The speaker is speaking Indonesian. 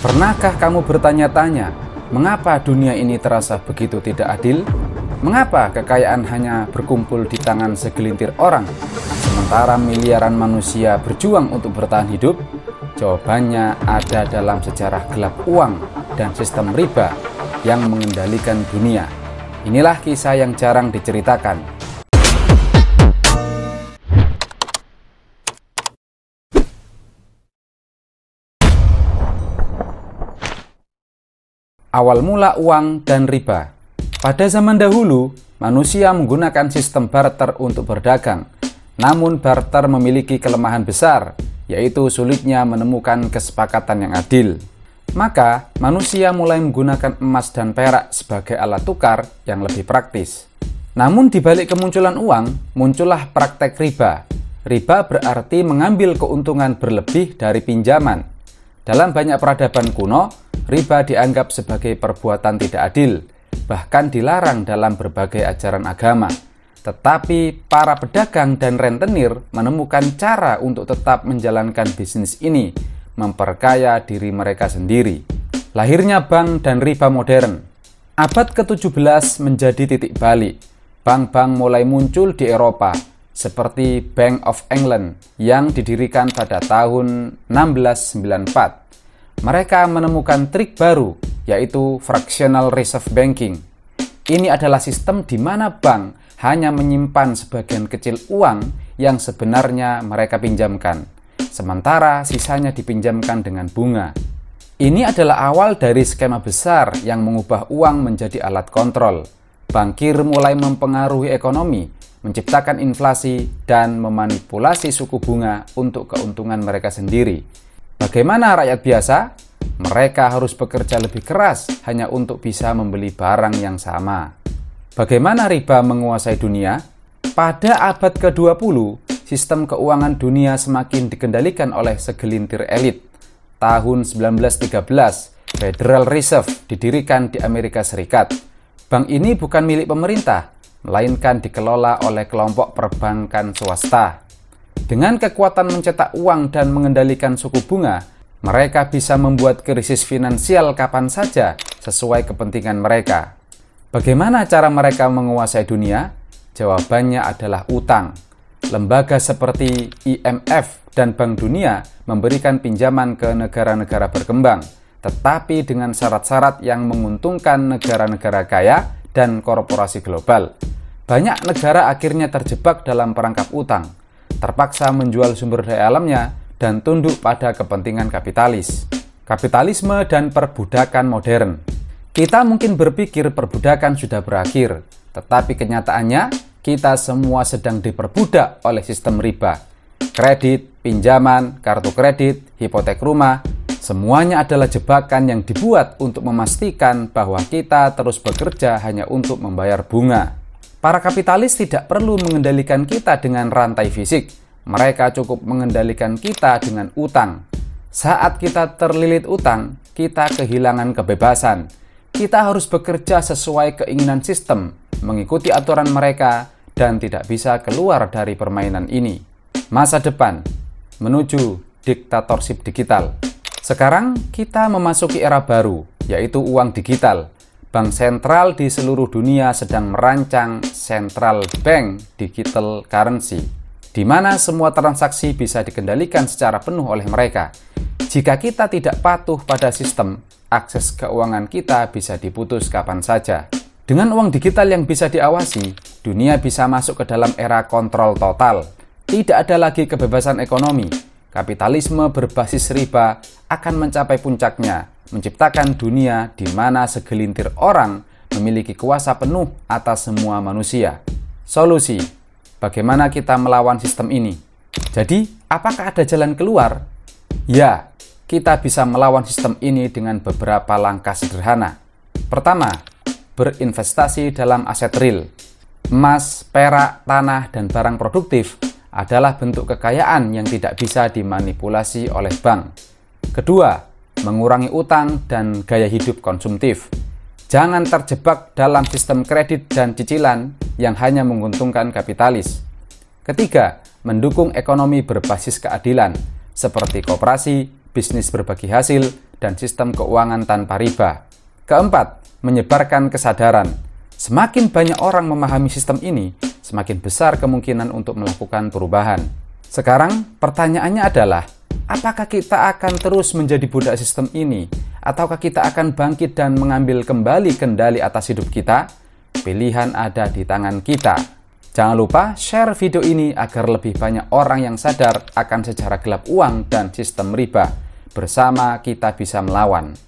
Pernahkah kamu bertanya-tanya, mengapa dunia ini terasa begitu tidak adil? Mengapa kekayaan hanya berkumpul di tangan segelintir orang, sementara miliaran manusia berjuang untuk bertahan hidup? Jawabannya ada dalam sejarah gelap uang dan sistem riba yang mengendalikan dunia. Inilah kisah yang jarang diceritakan. Awal mula uang dan riba. Pada zaman dahulu, manusia menggunakan sistem barter untuk berdagang. Namun barter memiliki kelemahan besar, yaitu sulitnya menemukan kesepakatan yang adil. Maka, manusia mulai menggunakan emas dan perak sebagai alat tukar yang lebih praktis. Namun di balik kemunculan uang, muncullah praktek riba. Riba berarti mengambil keuntungan berlebih dari pinjaman. Dalam banyak peradaban kuno, riba dianggap sebagai perbuatan tidak adil, bahkan dilarang dalam berbagai ajaran agama. Tetapi para pedagang dan rentenir menemukan cara untuk tetap menjalankan bisnis ini, memperkaya diri mereka sendiri. Lahirnya bank dan riba modern. Abad ke-17 menjadi titik balik. Bank-bank mulai muncul di Eropa, seperti Bank of England yang didirikan pada tahun 1694. Mereka menemukan trik baru, yaitu fractional reserve banking. Ini adalah sistem di mana bank hanya menyimpan sebagian kecil uang yang sebenarnya mereka pinjamkan, sementara sisanya dipinjamkan dengan bunga. Ini adalah awal dari skema besar yang mengubah uang menjadi alat kontrol. Bankir mulai mempengaruhi ekonomi, menciptakan inflasi, dan memanipulasi suku bunga untuk keuntungan mereka sendiri. Bagaimana rakyat biasa? Mereka harus bekerja lebih keras hanya untuk bisa membeli barang yang sama. Bagaimana riba menguasai dunia? Pada abad ke-20, sistem keuangan dunia semakin dikendalikan oleh segelintir elit. Tahun 1913, Federal Reserve didirikan di Amerika Serikat. Bank ini bukan milik pemerintah, melainkan dikelola oleh kelompok perbankan swasta. Dengan kekuatan mencetak uang dan mengendalikan suku bunga, mereka bisa membuat krisis finansial kapan saja sesuai kepentingan mereka. Bagaimana cara mereka menguasai dunia? Jawabannya adalah utang. Lembaga seperti IMF dan Bank Dunia memberikan pinjaman ke negara-negara berkembang, tetapi dengan syarat-syarat yang menguntungkan negara-negara kaya dan korporasi global. Banyak negara akhirnya terjebak dalam perangkap utang, terpaksa menjual sumber daya alamnya dan tunduk pada kepentingan kapitalis. Kapitalisme dan perbudakan modern. Kita mungkin berpikir perbudakan sudah berakhir, tetapi kenyataannya kita semua sedang diperbudak oleh sistem riba. Kredit, pinjaman, kartu kredit, hipotek rumah, semuanya adalah jebakan yang dibuat untuk memastikan bahwa kita terus bekerja hanya untuk membayar bunga. Para kapitalis tidak perlu mengendalikan kita dengan rantai fisik. Mereka cukup mengendalikan kita dengan utang. Saat kita terlilit utang, kita kehilangan kebebasan. Kita harus bekerja sesuai keinginan sistem, mengikuti aturan mereka, dan tidak bisa keluar dari permainan ini. Masa depan menuju diktatorship digital. Sekarang kita memasuki era baru, yaitu uang digital. Bank sentral di seluruh dunia sedang merancang Central Bank Digital Currency, di mana semua transaksi bisa dikendalikan secara penuh oleh mereka. Jika kita tidak patuh pada sistem, akses keuangan kita bisa diputus kapan saja. Dengan uang digital yang bisa diawasi, dunia bisa masuk ke dalam era kontrol total. Tidak ada lagi kebebasan ekonomi. Kapitalisme berbasis riba akan mencapai puncaknya, menciptakan dunia di mana segelintir orang memiliki kuasa penuh atas semua manusia. Solusi: bagaimana kita melawan sistem ini? Jadi, apakah ada jalan keluar? Ya, kita bisa melawan sistem ini dengan beberapa langkah sederhana. Pertama, berinvestasi dalam aset real. Emas, perak, tanah, dan barang produktif adalah bentuk kekayaan yang tidak bisa dimanipulasi oleh bank. Kedua, mengurangi utang dan gaya hidup konsumtif. Jangan terjebak dalam sistem kredit dan cicilan yang hanya menguntungkan kapitalis. Ketiga, mendukung ekonomi berbasis keadilan, seperti koperasi, bisnis berbagi hasil, dan sistem keuangan tanpa riba. Keempat, menyebarkan kesadaran. Semakin banyak orang memahami sistem ini, semakin besar kemungkinan untuk melakukan perubahan. Sekarang, pertanyaannya adalah, apakah kita akan terus menjadi budak sistem ini? Ataukah kita akan bangkit dan mengambil kembali kendali atas hidup kita? Pilihan ada di tangan kita. Jangan lupa share video ini agar lebih banyak orang yang sadar akan sejarah gelap uang dan sistem riba. Bersama kita bisa melawan.